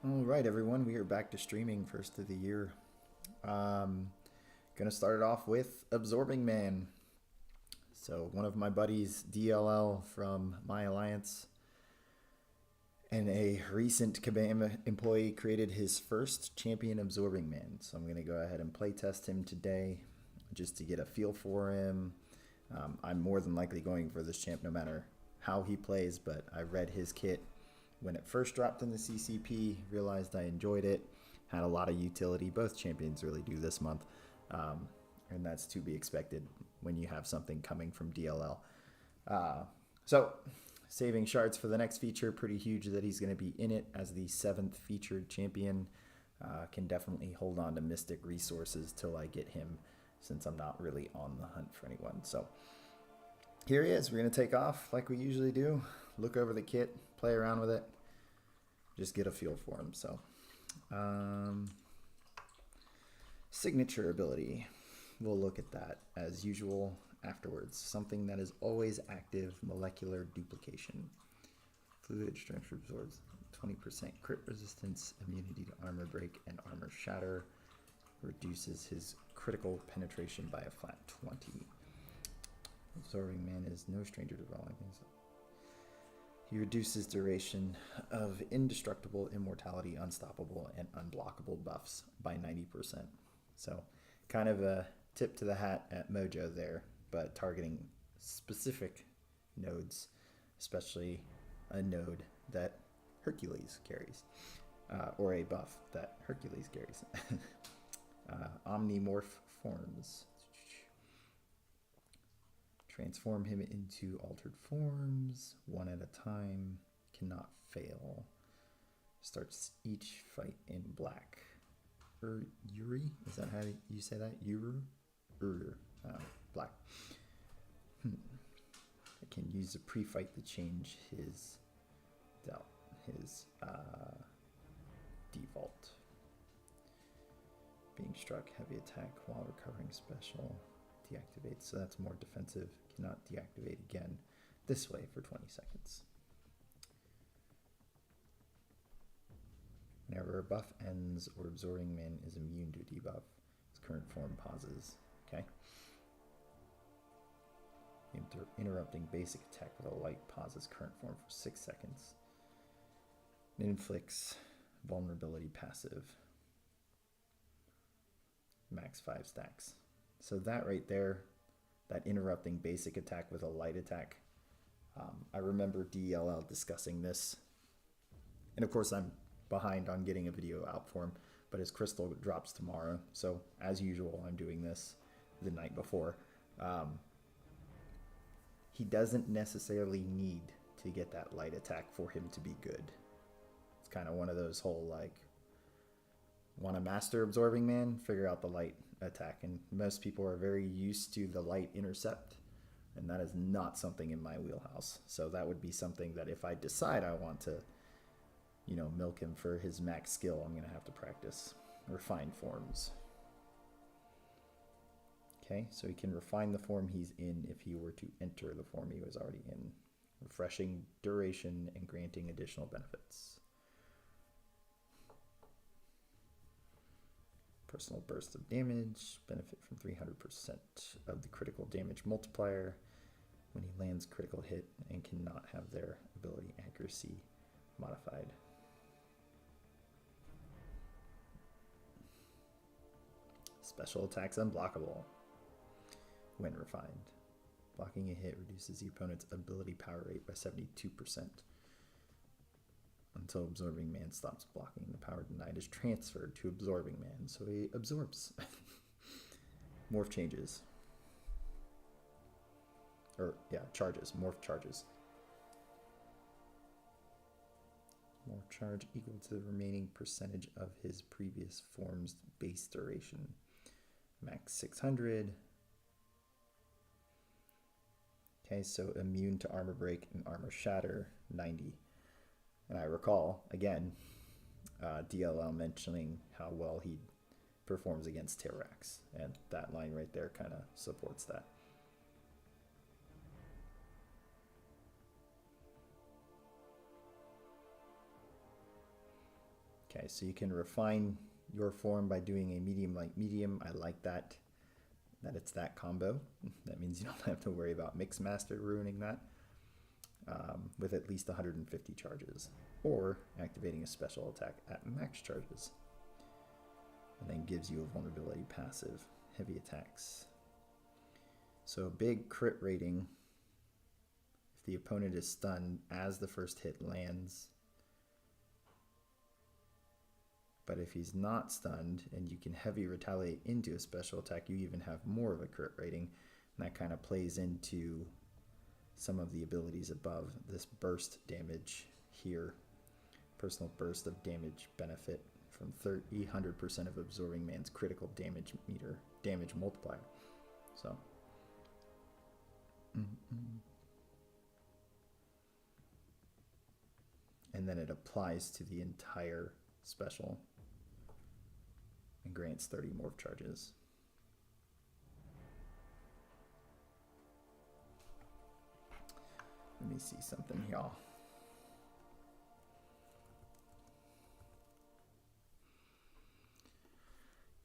All right, everyone, we are back to streaming first of the year. Gonna start it off with Absorbing Man. So, one of my buddies, DLL from My Alliance, and a recent Kabam employee created his first champion Absorbing Man. So, I'm gonna go ahead and play test him today just to get a feel for him. I'm more than likely going for this champ no matter how he plays, but I read his kit when it first dropped in the CCP, realized I enjoyed it, had a lot of utility. Both champions really do this month, and that's to be expected when you have something coming from DLL. So, saving shards for the next feature, pretty huge that he's going to be in it as the 7th featured champion. Can definitely hold on to Mystic resources till I get him, since I'm not really on the hunt for anyone. So, here he is. We're going to take off like we usually do, look over the kit, play around with it, just get a feel for him. So, signature ability, we'll look at that as usual afterwards. Something that is always active, molecular duplication. Fluid strength absorbs 20% crit resistance, immunity to armor break and armor shatter, reduces his critical penetration by a flat 20. Absorbing Man is no stranger to rolling. He reduces duration of indestructible, immortality, unstoppable, and unblockable buffs by 90%. So kind of a tip to the hat at Mojo there, but targeting specific nodes, especially a node that Hercules carries, or a buff that Hercules carries. Omnimorph forms. Transform him into altered forms, one at a time, cannot fail. Starts each fight in black. Yuri? Is that how you say that? Yuru? Black. I can use a pre-fight to change his default. Being struck, heavy attack while recovering special. Deactivates, so that's more defensive. Cannot deactivate again this way for 20 seconds. Whenever a buff ends or Absorbing Man is immune to debuff, his current form pauses. Okay. Interrupting basic attack with a light pauses current form for 6 seconds. It inflicts vulnerability passive. Max 5 stacks. So that right there, that interrupting basic attack with a light attack, I remember DLL discussing this. And of course I'm behind on getting a video out for him, but his crystal drops tomorrow. So as usual, I'm doing this the night before. He doesn't necessarily need to get that light attack for him to be good. It's kind of one of those whole like, want to master Absorbing Man, figure out the light attack. And most people are very used to the light intercept, and that is not something in my wheelhouse. So that would be something that if I decide I want to, milk him for his max skill, I'm going to have to practice refine forms. Okay, so he can refine the form he's in if he were to enter the form he was already in, refreshing duration and granting additional benefits. Personal burst of damage, benefit from 300% of the critical damage multiplier when he lands critical hit and cannot have their ability accuracy modified. Special attacks unblockable when refined. Blocking a hit reduces the opponent's ability power rate by 72%. Until Absorbing Man stops blocking, the power denied is transferred to Absorbing Man, so he absorbs. Morph changes. Charges. Morph charges. Morph charge equal to the remaining percentage of his previous form's base duration. Max 600. Okay, so immune to armor break and armor shatter, 90. And I recall, again, DLL mentioning how well he performs against Terrax. And that line right there kind of supports that. Okay, so you can refine your form by doing a medium like medium. I like that it's that combo. That means you don't have to worry about Mixmaster ruining that with at least 150 charges, or activating a special attack at max charges, and then gives you a vulnerability passive, heavy attacks. So big crit rating if the opponent is stunned as the first hit lands. But if he's not stunned and you can heavy retaliate into a special attack, you even have more of a crit rating. And that kind of plays into some of the abilities above. This burst damage here, personal burst of damage benefit from 300% of absorbing man's critical damage meter, damage multiplier. So, and then it applies to the entire special and grants 30 morph charges. Let me see something, y'all.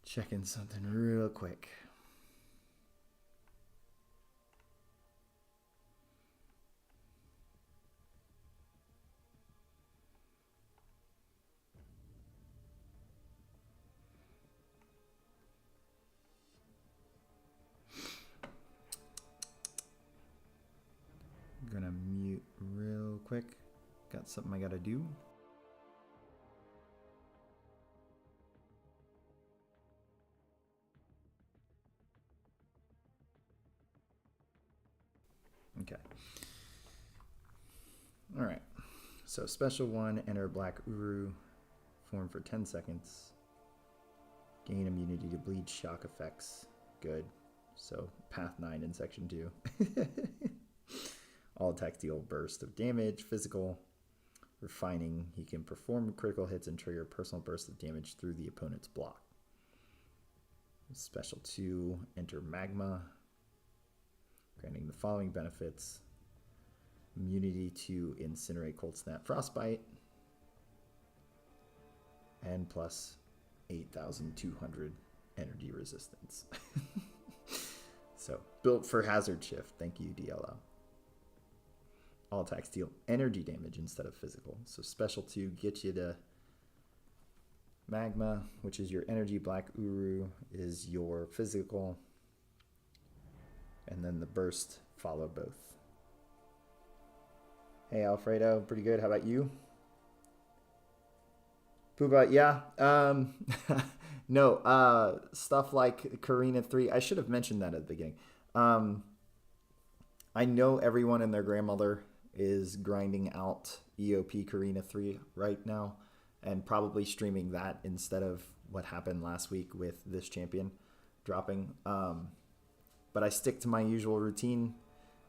Checking something real quick. I'm gonna mute real quick. Got something I gotta do. Okay. All right. So special 1, enter Black Uru, form for 10 seconds. Gain immunity to bleed shock effects. Good. So path 9 in section 2. All attacks deal burst of damage, physical. Refining, he can perform critical hits and trigger personal burst of damage through the opponent's block. Special 2, enter Magma, granting the following benefits: immunity to incinerate, cold snap, frostbite, and plus 8,200 energy resistance. So built for hazard shift. Thank you, DLL. All attacks deal energy damage instead of physical. So special 2 gets you to Magma, which is your energy. Black Uru is your physical. And then the burst follow both. Hey, Alfredo. Pretty good. How about you? Pooba, yeah. No, stuff like Karina 3. I should have mentioned that at the beginning. I know everyone and their grandmother is grinding out EOP Karina 3 right now and probably streaming that instead of what happened last week with this champion dropping. But I stick to my usual routine,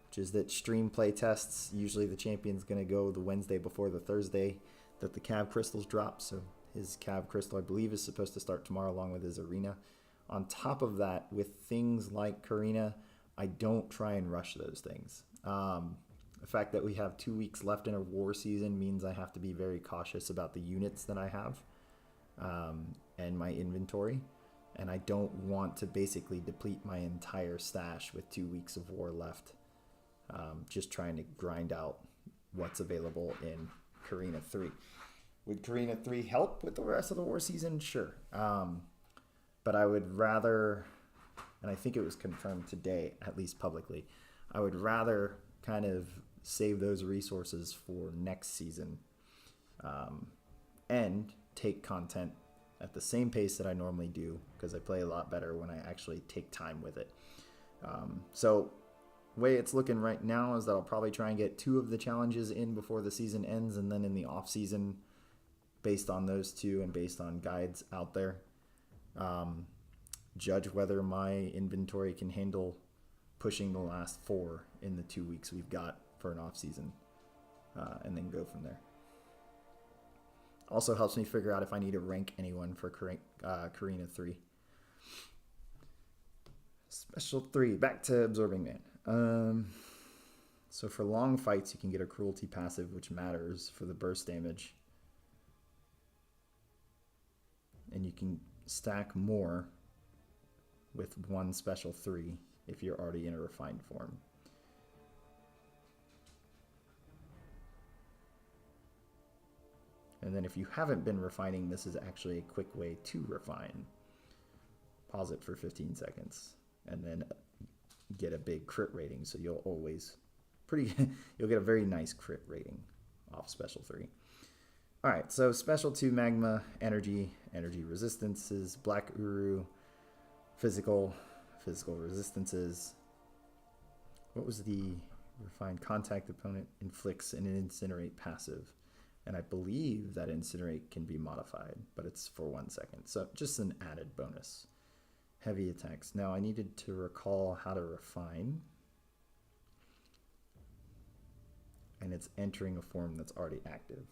which is that stream play tests, usually the champion's going to go the Wednesday before the Thursday that the Cav Crystals drop. So his Cav Crystal, I believe, is supposed to start tomorrow along with his Arena. On top of that, with things like Karina, I don't try and rush those things. The fact that we have 2 weeks left in a war season means I have to be very cautious about the units that I have and my inventory. And I don't want to basically deplete my entire stash with 2 weeks of war left. Just trying to grind out what's available in Karina 3. Would Karina 3 help with the rest of the war season? Sure. But I would rather, and I think it was confirmed today, at least publicly, I would rather kind of save those resources for next season and take content at the same pace that I normally do, because I play a lot better when I actually take time with it. So way it's looking right now is that I'll probably try and get 2 of the challenges in before the season ends, and then in the off season, based on those 2 and based on guides out there, judge whether my inventory can handle pushing the last 4 in the 2 weeks we've got for an off season, and then go from there. Also helps me figure out if I need to rank anyone for Karina 3. Special 3, back to Absorbing Man. So for long fights, you can get a cruelty passive, which matters for the burst damage. and you can stack more with one special 3 if you're already in a refined form. And then if you haven't been refining, this is actually a quick way to refine. Pause it for 15 seconds and then get a big crit rating, so you'll always you'll get a very nice crit rating off special 3. All right, so special 2 magma, energy resistances, black uru, physical resistances. What was the refined contact opponent? Inflicts an incinerate passive. And I believe that incinerate can be modified, but it's for 1 second. So just an added bonus. Heavy attacks. Now I needed to recall how to refine. And it's entering a form that's already active.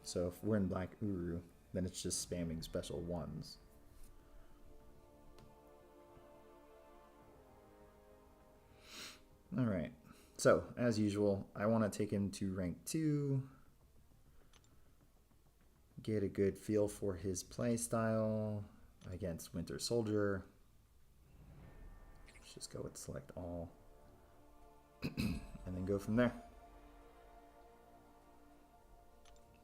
So if we're in Black Uru, then it's just spamming special 1s. All right. So, as usual, I want to take him to rank 2. Get a good feel for his play style against Winter Soldier. Let's just go with select all. And then go from there.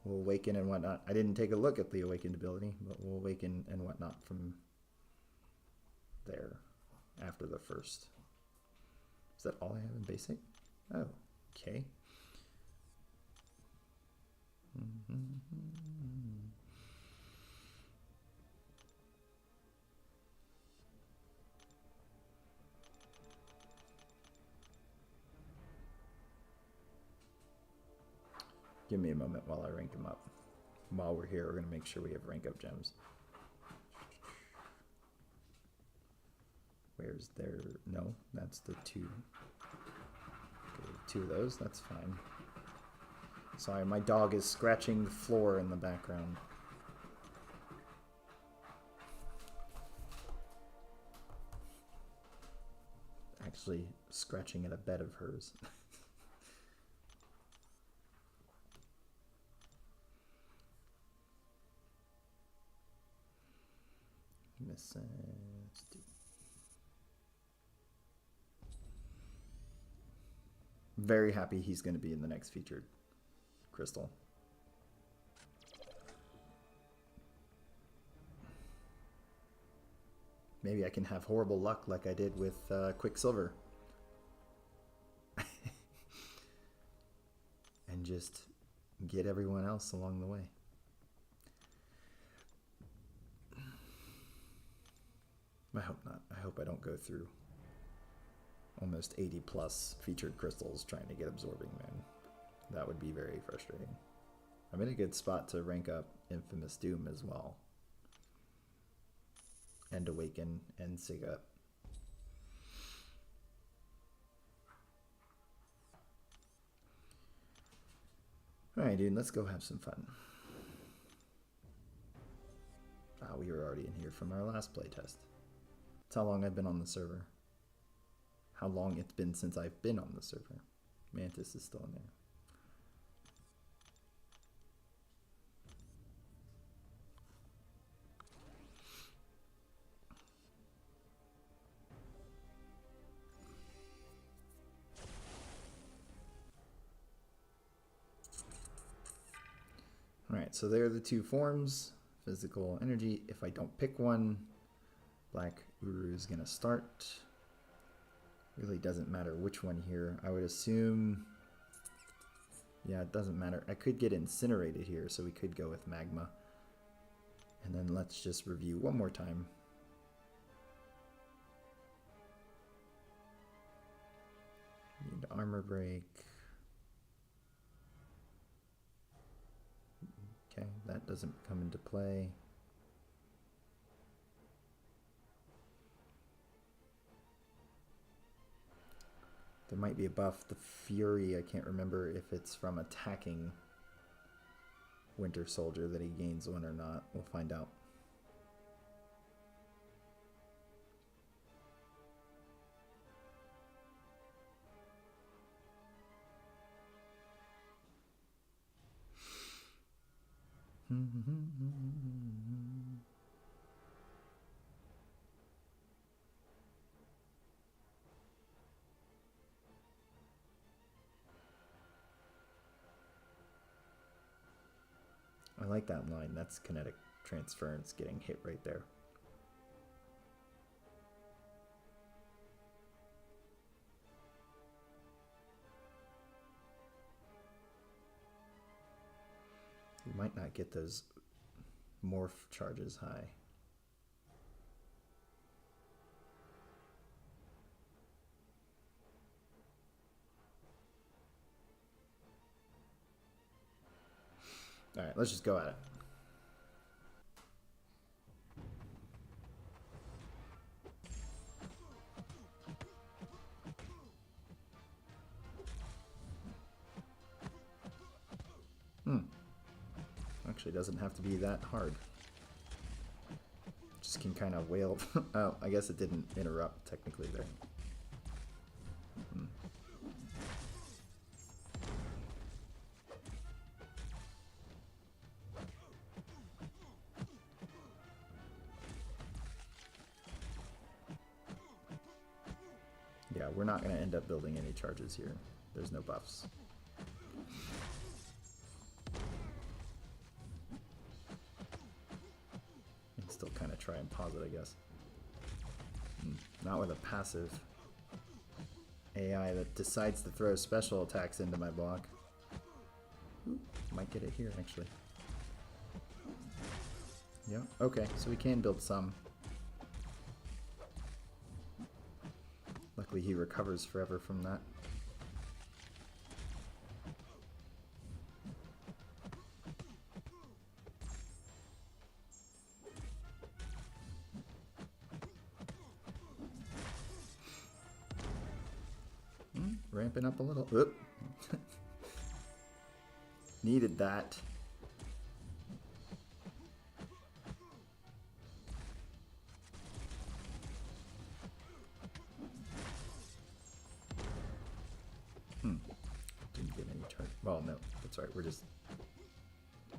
We'll awaken and whatnot. I didn't take a look at the awakened ability, but we'll awaken and whatnot from there after the first. Is that all I have in basic? Oh, okay. Give me a moment while I rank them up. While we're here, we're going to make sure we have rank up gems. Where's their... No, that's the 2. Okay, 2 of those, that's fine. Sorry, my dog is scratching the floor in the background. Actually, scratching at a bed of hers. Very happy he's going to be in the next featured crystal. Maybe I can have horrible luck like I did with Quicksilver. And just get everyone else along the way. I hope not. I hope I don't go through almost 80 plus featured crystals trying to get Absorbing Man. That would be very frustrating. I'm in a good spot to rank up Infamous Doom as well. And Awaken and Sig up. Alright, dude, let's go have some fun. Ah, we were already in here from our last playtest. That's how long I've been on the server. How long it's been since I've been on the server. Mantis is still in there. Alright, so there are the 2 forms. Physical energy. If I don't pick one, Black Uru is going to start. Really doesn't matter which one here. I would assume... Yeah, it doesn't matter. I could get incinerated here, so we could go with Magma. And then let's just review one more time. Need armor break. Okay, that doesn't come into play. There might be a buff. The Fury, I can't remember if it's from attacking Winter Soldier that he gains one or not. We'll find out. I like that line. That's kinetic transference getting hit right there. You might not get those morph charges high. All right, let's just go at it. Actually, doesn't have to be that hard. Just can kind of wail. Oh, I guess it didn't interrupt technically there. Yeah, we're not going to end up building any charges here. There's no buffs. Still kind of try and pause it, I guess. Not with a passive AI that decides to throw special attacks into my block. Ooh, might get it here, actually. Yeah, okay, so we can build some. Luckily he recovers forever from that. Ramping up a little. Oop. Needed that. Didn't get any charge. Well, no, that's right. We're just.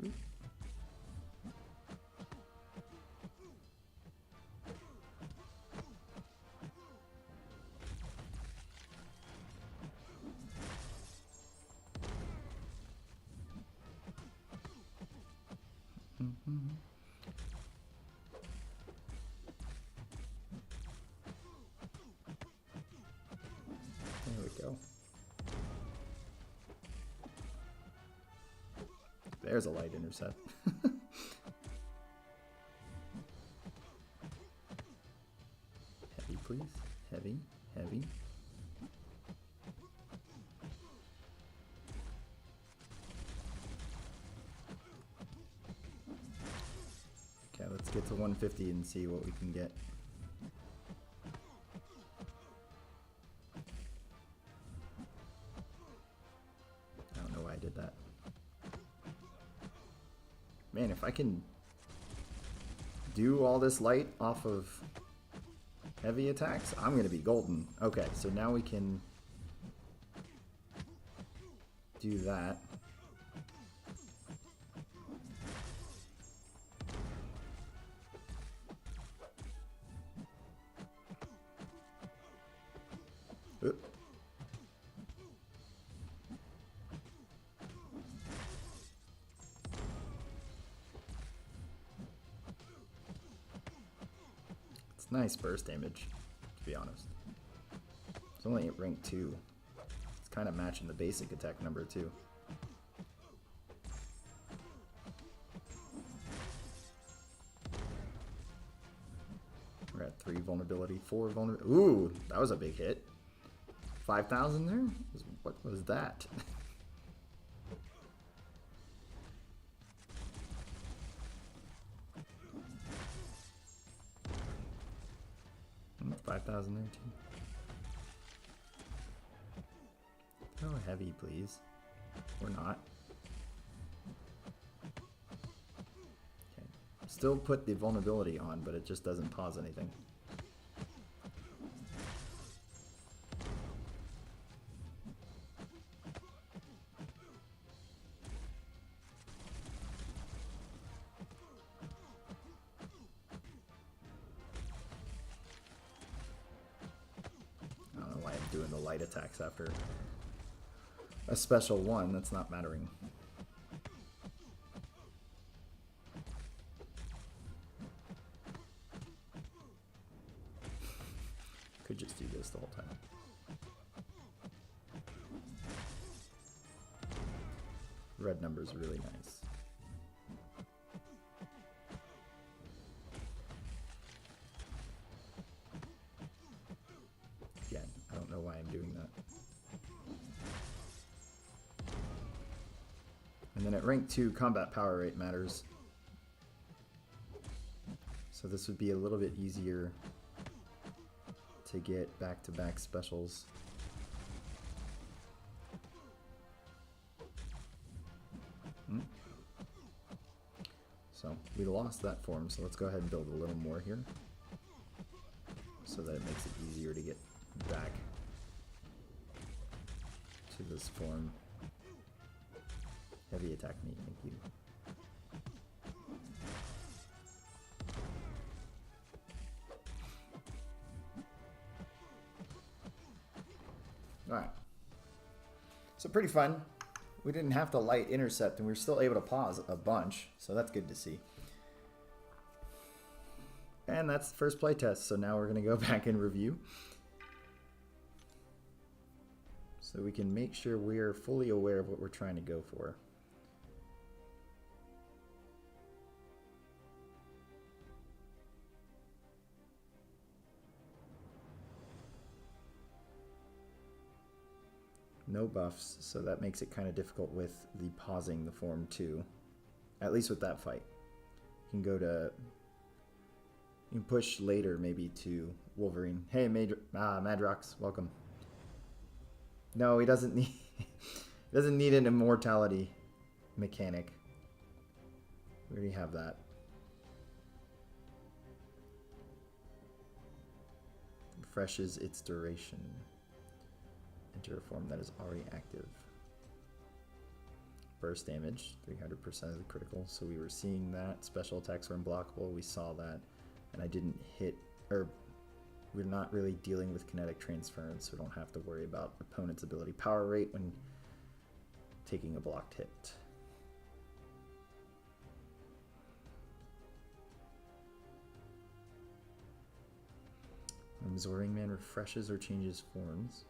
Oop. There we go. There's a light intercept. Heavy, please. Heavy, heavy. Okay, let's get to 150 and see what we can get. I don't know why I did that. Man, if I can do all this light off of heavy attacks, I'm going to be golden. Okay, so now we can do that. Oop. It's nice burst damage, to be honest. It's only at rank 2. It's kind of matching the basic attack number too. We're at 3 vulnerability, 4 vulnerability. Ooh, that was a big hit. 5,000 there? What was that? 5,000 there too. Oh, heavy, please. Or not. Okay. Still put the vulnerability on, but it just doesn't pause anything. light attacks after a special one. That's not mattering. Could just do this the whole time. Red number is really nice. Again, I don't know why I'm doing that. And then at rank 2, combat power rate matters. So this would be a little bit easier to get back-to-back specials. So we lost that form, so let's go ahead and build a little more here so that it makes it easier to get back to this form. Heavy attack me, thank you. Alright. So pretty fun. We didn't have to light intercept, and we were still able to pause a bunch, so that's good to see. And that's the first playtest, so now we're going to go back and review. So we can make sure we're fully aware of what we're trying to go for. No buffs, so that makes it kind of difficult with the pausing the form too. At least with that fight. You can go to... You can push later maybe to Wolverine. Hey, Madrox, welcome. No, he doesn't need... he doesn't need an immortality mechanic. We already have that. Refreshes its duration. Enter a form that is already active. Burst damage, 300% of the critical. So we were seeing that. Special attacks were unblockable. We saw that. And I didn't hit, or we're not really dealing with kinetic transference, so we don't have to worry about opponent's ability power rate when taking a blocked hit. Absorbing Man refreshes or changes forms.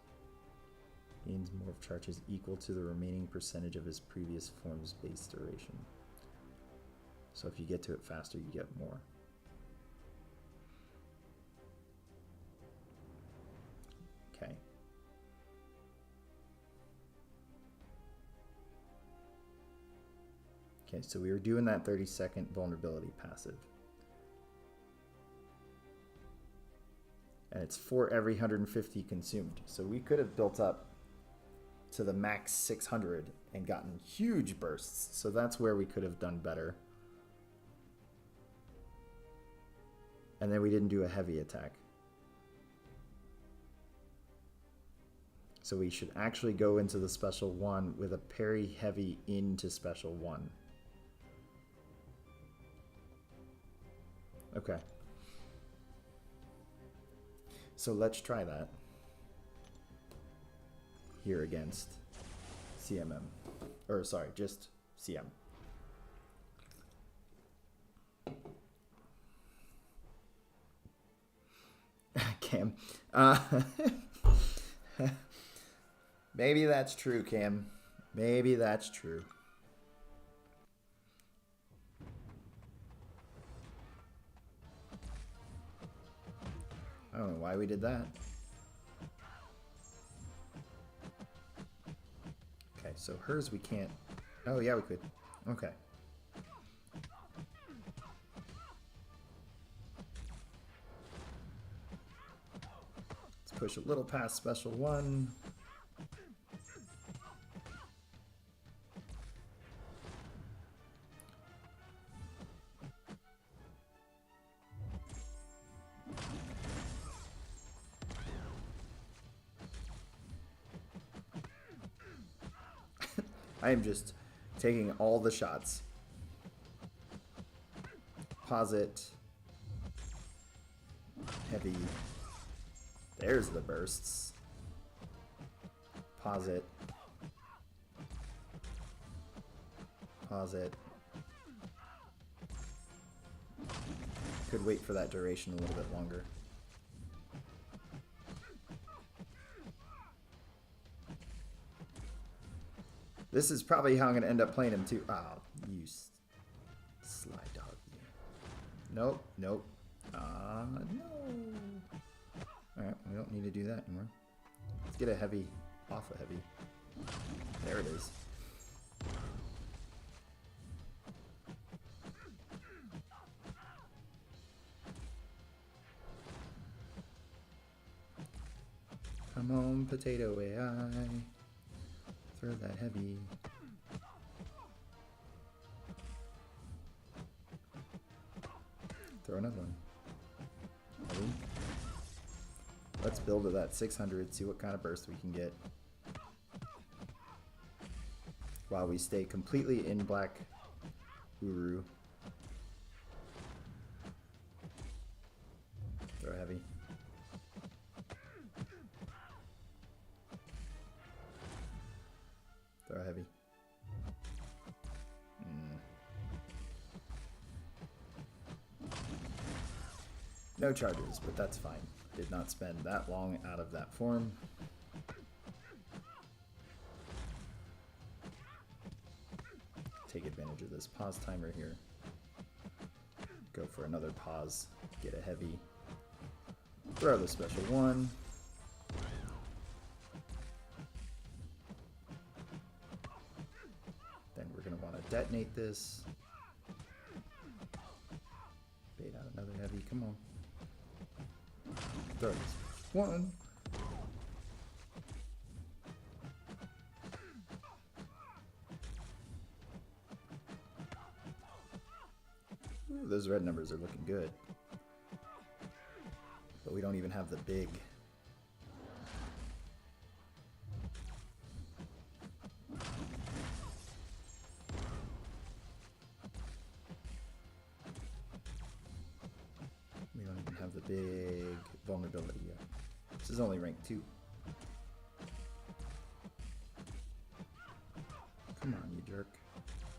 Gains morph charges equal to the remaining percentage of his previous form's base duration. So if you get to it faster, you get more. Okay. Okay, so we were doing that 30-second vulnerability passive. And it's for every 150 consumed. So we could have built up to the max 600 and gotten huge bursts. So that's where we could have done better. And then we didn't do a heavy attack. So we should actually go into the special one with a parry heavy into special one. Okay. So let's try that. Here against CMM. Or sorry, just CM. Cam. Maybe that's true, Cam. Maybe that's true. I don't know why we did that. Okay, so hers we can't... Oh, yeah, we could. Okay. Let's push a little past special one. I am just taking all the shots. Pause it. Heavy. There's the bursts. Pause it. Pause it. Could wait for that duration a little bit longer. This is probably how I'm going to end up playing him too. Oh, you sly dog. Nope, nope. No. Alright, we don't need to do that anymore. Let's get a heavy off a heavy. There it is. Come on, potato AI. Throw that heavy. Throw another one. Heavy. Let's build to that 600, see what kind of burst we can get. While we stay completely in black Uru. Throw heavy. Throw heavy. No charges, but that's fine. Did not spend that long out of that form. Take advantage of this pause timer here. Go for another pause. Get a heavy. Throw the special one. Then we're going to want to detonate this. Bait out another heavy. Come on. Throw this one. Ooh, those red numbers are looking good. But we don't even have the big. We don't even have the big vulnerability yet. This is only rank 2. Come on, you jerk.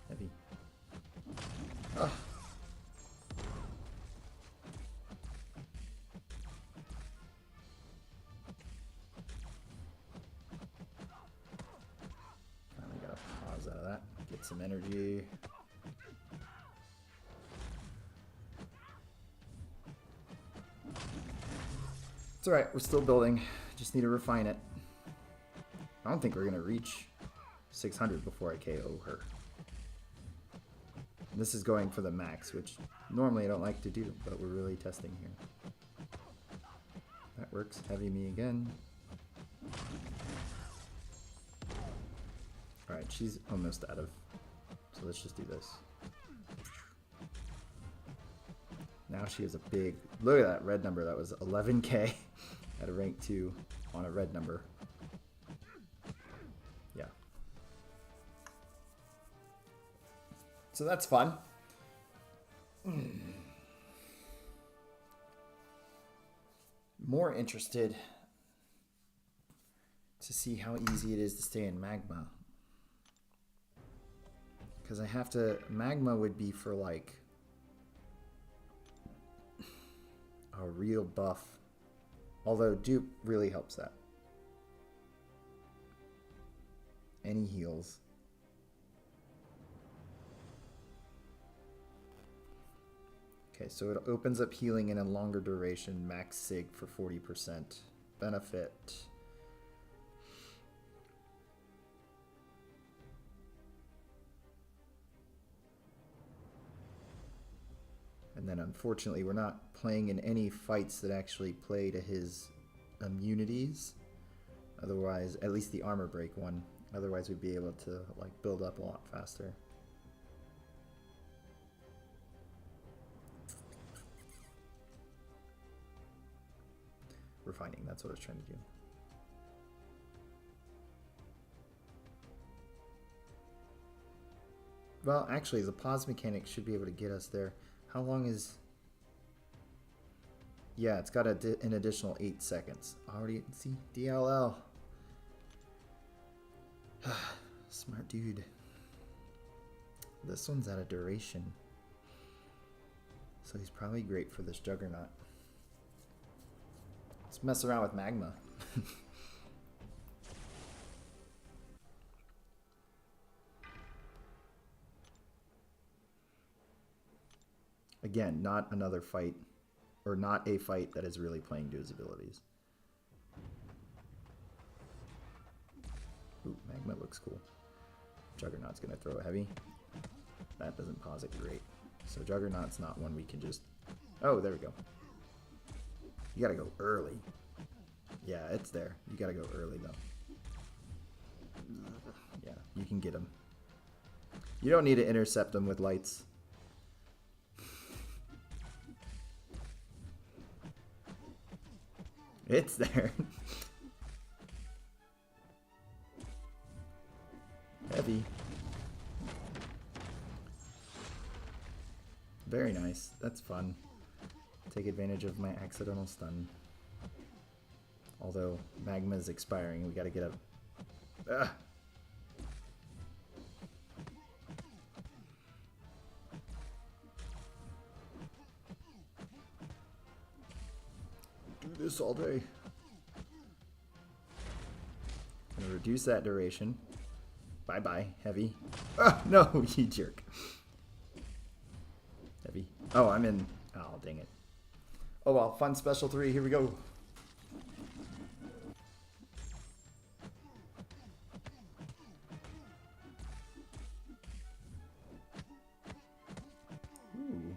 Heavy. Oh. Finally got a pause out of that. Get some energy. It's alright, we're still building. Just need to refine it. I don't think we're going to reach 600 before I KO her. And this is going for the max, which normally I don't like to do, but we're really testing here. That works. Heavy me again. Alright, she's almost out of. So let's just do this. Now she has a big, look at that red number. That was 11k at a rank 2 on a red number. Yeah. So that's fun. More interested to see how easy it is to stay in magma. Because I have to, magma would be for like a real buff, although dupe really helps that. Any heals. Okay, so it opens up healing in a longer duration, max sig for 40% benefit. And then unfortunately we're not playing in any fights that actually play to his immunities. Otherwise, at least the armor break one. Otherwise we'd be able to like build up a lot faster. Refining, that's what I was trying to do. Well, actually the pause mechanic should be able to get us there. How long is... Yeah, it's got an additional 8 seconds. Already, see? DLL. Smart dude. This one's out of duration. So he's probably great for this Juggernaut. Let's mess around with Magma. Again, not another fight, or not a fight that is really playing to his abilities. Ooh, Magma looks cool. Juggernaut's gonna throw a heavy. That doesn't pause it great. So Juggernaut's not one we can just... Oh, there we go. You gotta go early. Yeah, it's there. You gotta go early, though. Yeah, you can get him. You don't need to intercept him with lights. It's there. Heavy. Very nice. That's fun. Take advantage of my accidental stun. Although Magma is expiring, we gotta get up. Ah! Do this all day. Gonna reduce that duration. Bye bye, heavy. Ah, no, you jerk. Heavy. Oh, I'm in. Oh, dang it. Oh well, fun special 3. Here we go. Ooh.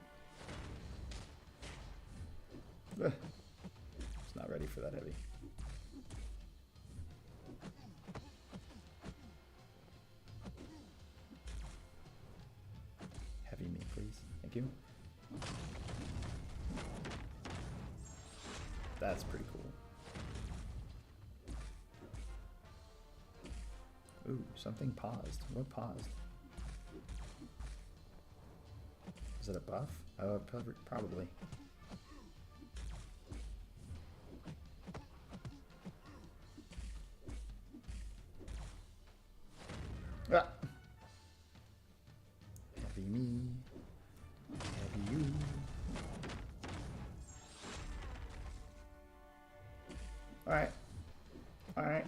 Just not ready for that heavy. Heavy me, please. Thank you. That's pretty cool. Ooh, something paused. What paused? Is it a buff? Oh, probably. Ah. Heavy me. Heavy you. Alright. Alright.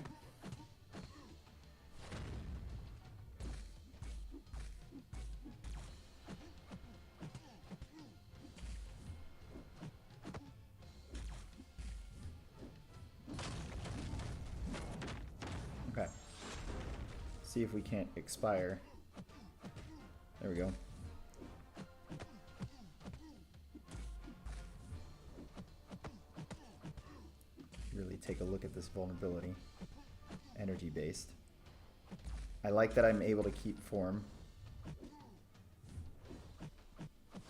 Okay. See if we can't expire. There we go. Really take a look at this vulnerability. Energy based. I like that I'm able to keep form.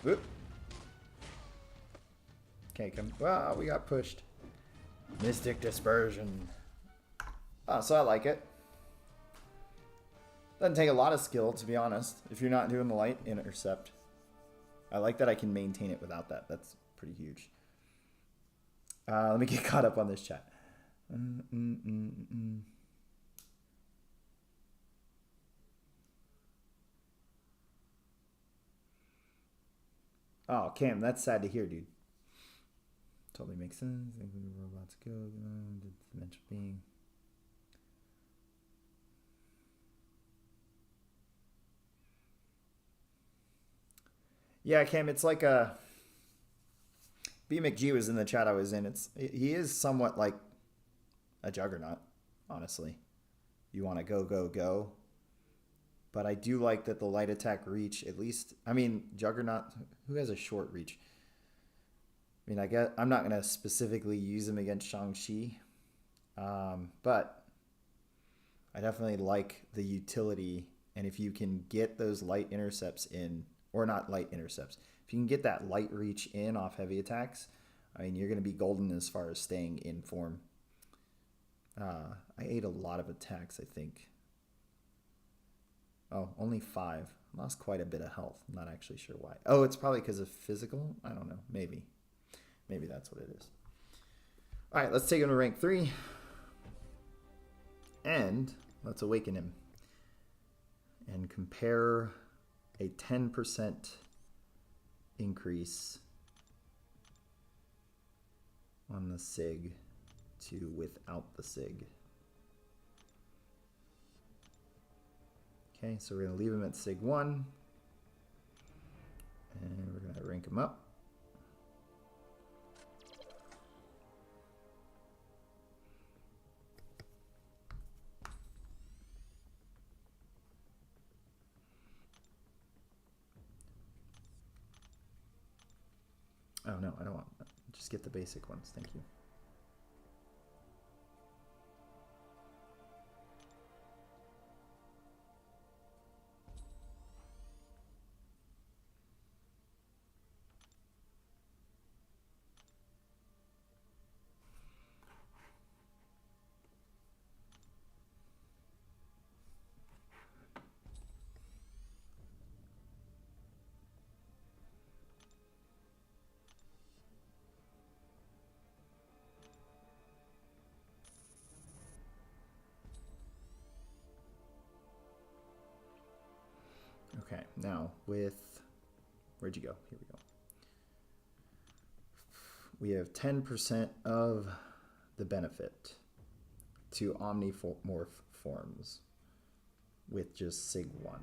Whoop. Okay, come. Wow, we got pushed. Mystic Dispersion. Oh, so I like it. Doesn't take a lot of skill, to be honest, if you're not doing the light intercept. I like that I can maintain it without that. That's pretty huge. Let me get caught up on this chat. Oh, Cam, that's sad to hear, dude. Totally makes sense. Robots go. Dimensional being. Yeah, Cam, it's like a... B McG was in the chat I was in. He is somewhat like a Juggernaut, honestly. You want to go, go, go. But I do like that the light attack reach, at least... I mean, Juggernaut, who has a short reach? I mean, I guess I'm not going to specifically use him against Shang-Chi. But I definitely like the utility. And if you can get those light intercepts in... Or not light intercepts. If you can get that light reach in off heavy attacks, I mean, you're going to be golden as far as staying in form. I ate a lot of attacks, I think. Oh, only 5. Lost quite a bit of health. I'm not actually sure why. Oh, it's probably because of physical? I don't know. Maybe. Maybe that's what it is. All right, let's take him to rank 3. And let's awaken him. and compare a 10% increase on the SIG to without the SIG. Okay, so we're going to leave him at SIG 1, and we're going to rank him up. Oh no, I don't want that. Just get the basic ones, thank you. Okay, now with, where'd you go? Here we go. We have 10% of the benefit to omnimorph forms with just SIG 1.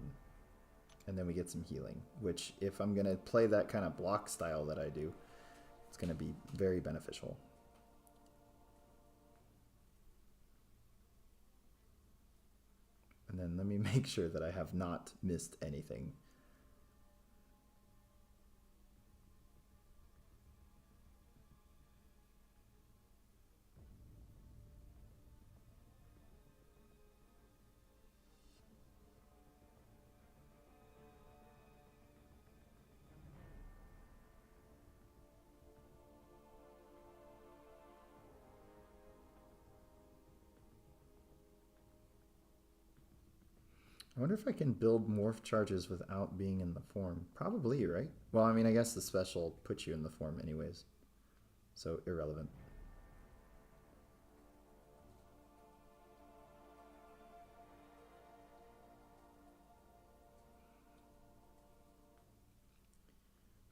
And then we get some healing, which if I'm going to play that kind of block style that I do, it's going to be very beneficial. And then let me make sure that I have not missed anything. I wonder if I can build morph charges without being in the form. Probably, right? Well, I mean, I guess the special puts you in the form anyways. So, irrelevant.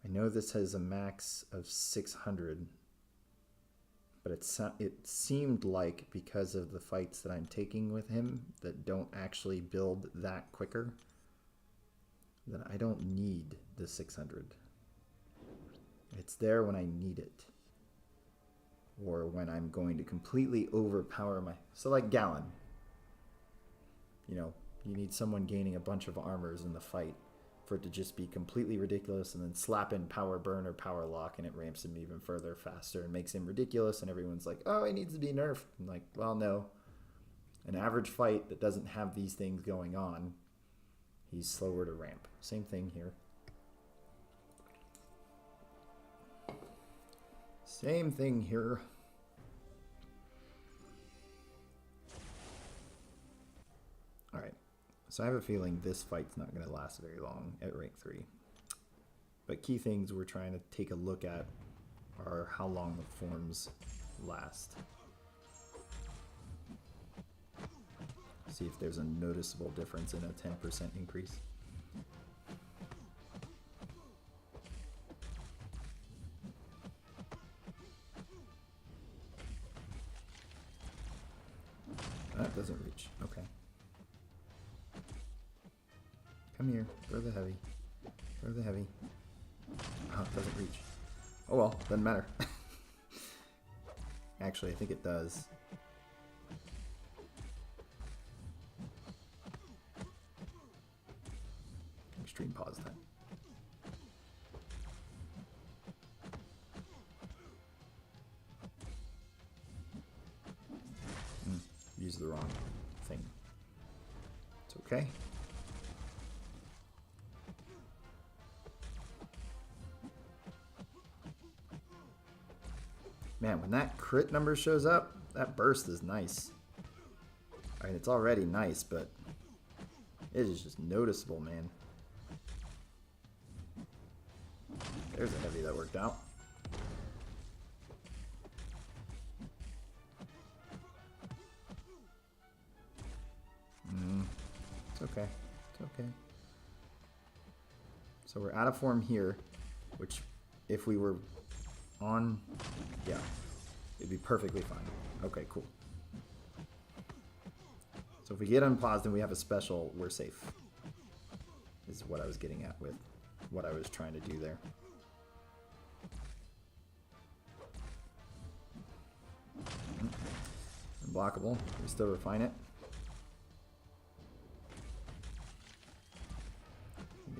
I know this has a max of 600. But it seemed like because of the fights that I'm taking with him that don't actually build that quicker, that I don't need the 600. It's there when I need it. Or when I'm going to completely overpower my... So like Gallon. You know, you need someone gaining a bunch of armors in the fight for it to just be completely ridiculous, and then slap in power burn or power lock and it ramps him even further faster and makes him ridiculous, and everyone's like, oh, he needs to be nerfed. I'm like, well, no. An average fight that doesn't have these things going on, he's slower to ramp. Same thing here. Same thing here. Alright. So I have a feeling this fight's not going to last very long at rank 3. But key things we're trying to take a look at are how long the forms last. See if there's a noticeable difference in a 10% increase. That doesn't reach. Okay. Come here. Throw the heavy. Throw the heavy. Oh, it doesn't reach. Oh well, doesn't matter. Actually, I think it does. Extreme pause time. Use the wrong thing. It's okay. Man, when that crit number shows up, that burst is nice. I mean, it's already nice, but it is just noticeable, man. There's a heavy that worked out. It's okay. It's okay. So we're out of form here, which if we were on, yeah, it'd be perfectly fine. Okay, cool. So if we get unpaused and we have a special, we're safe. Is what I was getting at with what I was trying to do there. Unblockable. We still refine it.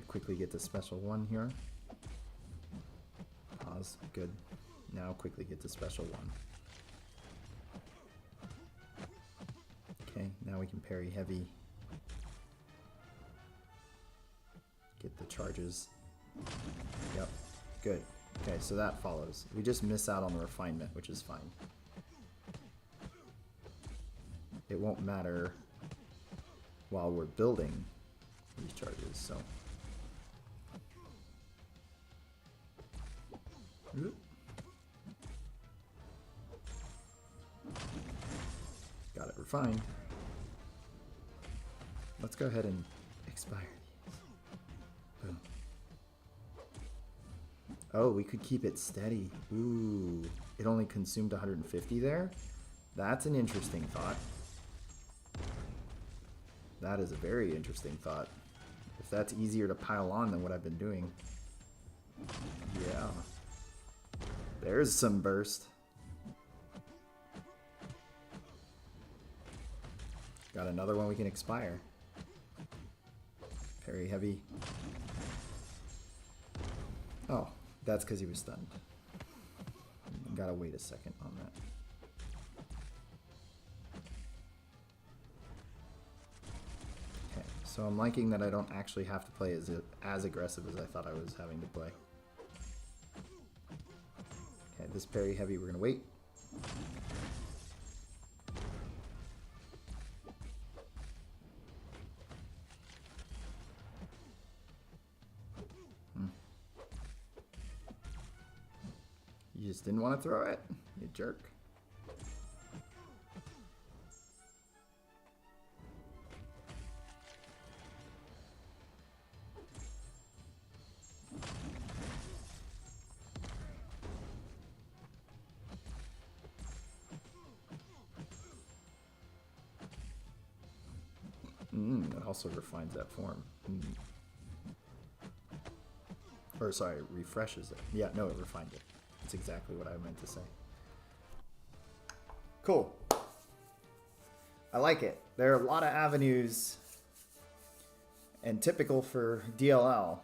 Quickly get to special 1 here. Pause. Good. Now quickly get to special 1. Okay, now we can parry heavy. Get the charges. Yep. Good. Okay, so that follows. We just miss out on the refinement, which is fine. It won't matter while we're building these charges, so. Got it refined. Let's go ahead and expire these. Boom. Oh, we could keep it steady. Ooh, it only consumed 150 there? That's an interesting thought. That is a very interesting thought. If that's easier to pile on than what I've been doing. Yeah. There's some burst. Got another one we can expire. Parry heavy. Oh, that's because he was stunned. Gotta wait a second on that. Okay, so I'm liking that I don't actually have to play as aggressive as I thought I was having to play. Okay, this parry heavy, we're gonna wait. You just didn't want to throw it, you jerk. It also refines that form. Or sorry, refreshes it. Yeah, no, it refined it. That's exactly what I meant to say. Cool. I like it. There are a lot of avenues, and typical for DLL,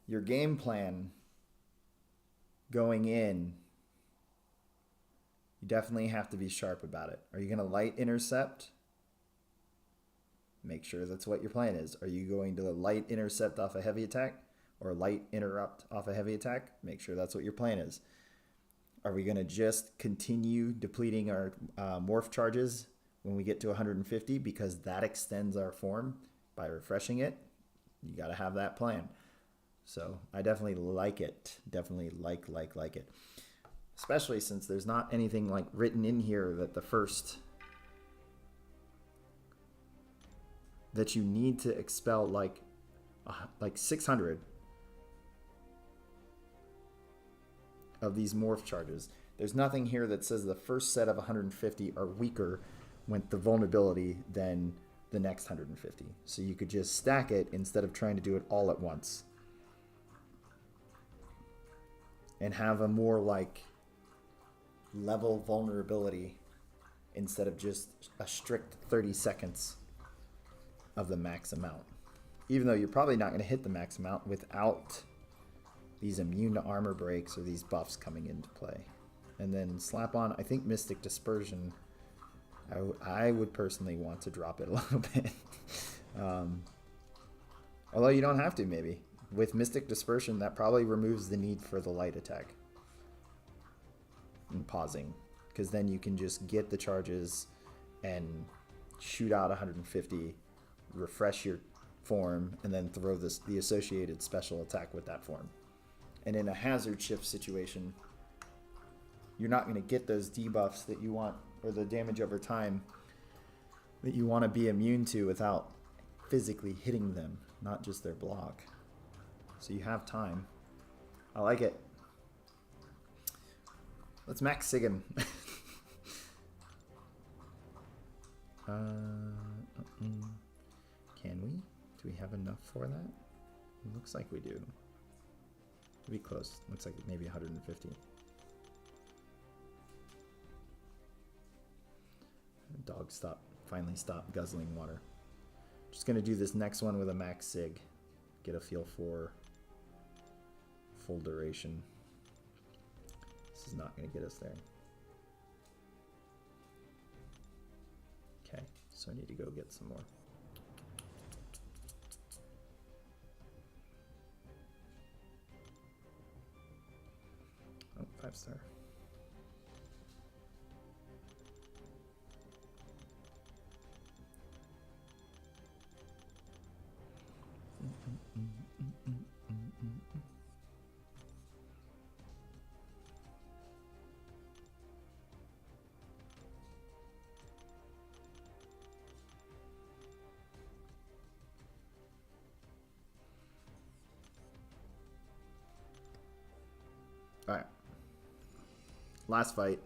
your game plan going in, you definitely have to be sharp about it. Are you going to light intercept? Make sure that's what your plan is. Are you going to light intercept off a heavy attack? Or light interrupt off a heavy attack? Make sure that's what your plan is. Are we going to just continue depleting our morph charges when we get to 150 because that extends our form by refreshing it? You got to have that plan. So I definitely like it. Definitely like it. Especially since there's not anything like written in here that the first that you need to expel like 600 of these morph charges. There's nothing here that says the first set of 150 are weaker with the vulnerability than the next 150. So you could just stack it instead of trying to do it all at once. And have a more like level vulnerability instead of just a strict 30 seconds of the max amount. Even though you're probably not going to hit the max amount without these immune to armor breaks or these buffs coming into play. And then slap on, I think Mystic Dispersion, I would personally want to drop it a little bit. Although you don't have to, maybe. With Mystic Dispersion, that probably removes the need for the light attack. And pausing. Because then you can just get the charges and shoot out 150, refresh your form, and then throw the associated special attack with that form. And in a hazard shift situation, you're not going to get those debuffs that you want, or the damage over time that you want to be immune to without physically hitting them, not just their block. So you have time. I like it. Let's max sig him. Can we? Do we have enough for that? It looks like we do. Be close. Looks like maybe 150. Dog finally stopped guzzling water. Just gonna do this next one with a max sig. Get a feel for full duration. This is not gonna get us there. Okay, so I need to go get some more. Oh, 5-star. All right. Last fight.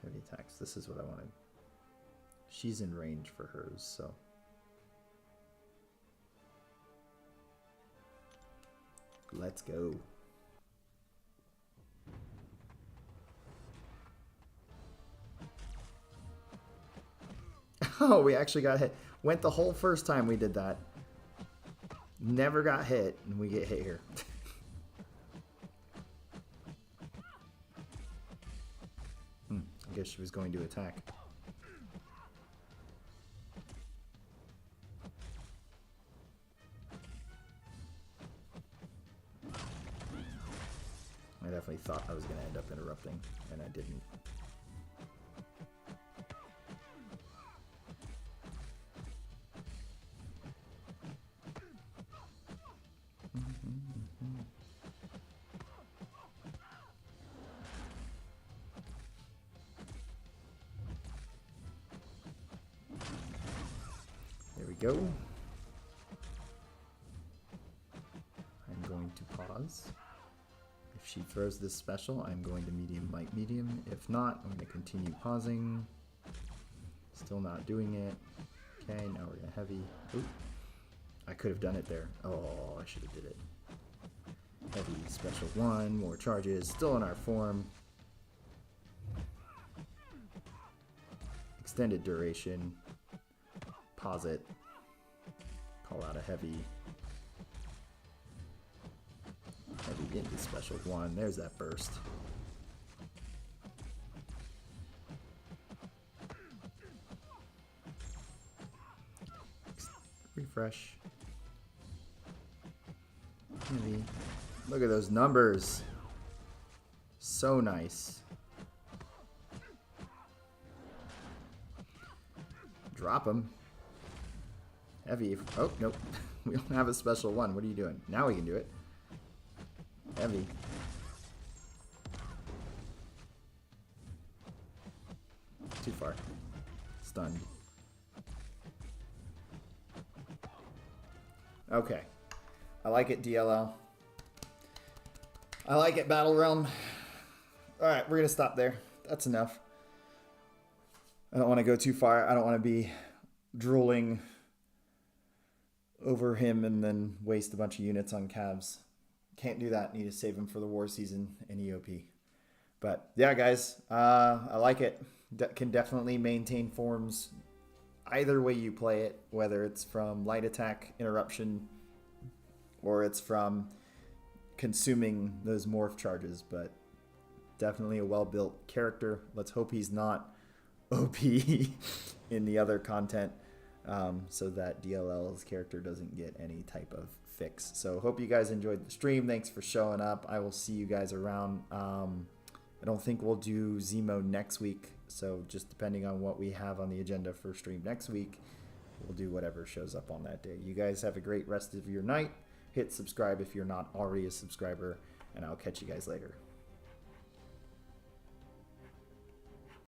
Heavy attacks. This is what I wanted. She's in range for hers, so. Let's go. Oh, we actually got hit. Went the whole first time we did that. Never got hit, and we get hit here. I guess she was going to attack. I definitely thought I was going to end up interrupting, and I didn't. There we go. I'm going to pause. If she throws this special, I'm going to medium, light, medium. If not, I'm going to continue pausing. Still not doing it. Okay, now we're going to heavy. Oop. I could have done it there. Oh, I should have did it. Heavy, special 1, more charges, still in our form. Extended duration. Pause it. Call out a heavy. Heavy into special 1. There's that burst. Refresh. Heavy. Look at those numbers. So nice. Drop them. Heavy. Oh, nope. We don't have a special 1. What are you doing? Now we can do it. Heavy. Too far. Stunned. Okay. I like it, DLL. I like it, Battle Realm. Alright, we're going to stop there. That's enough. I don't want to go too far. I don't want to be drooling over him and then waste a bunch of units on cabs. Can't do that. Need to save him for the war season and EOP. But yeah, guys, I like it. Can definitely maintain forms either way you play it, whether it's from light attack interruption or it's from consuming those morph charges. But definitely a well-built character. Let's hope he's not OP in the other content, so that DLL's character doesn't get any type of fix. So hope you guys enjoyed the stream. Thanks for showing up. I will see you guys around. I don't think we'll do Zemo next week, so just depending on what we have on the agenda for stream next week, we'll do whatever shows up on that day. You guys have a great rest of your night. Hit subscribe if you're not already a subscriber, and I'll catch you guys later.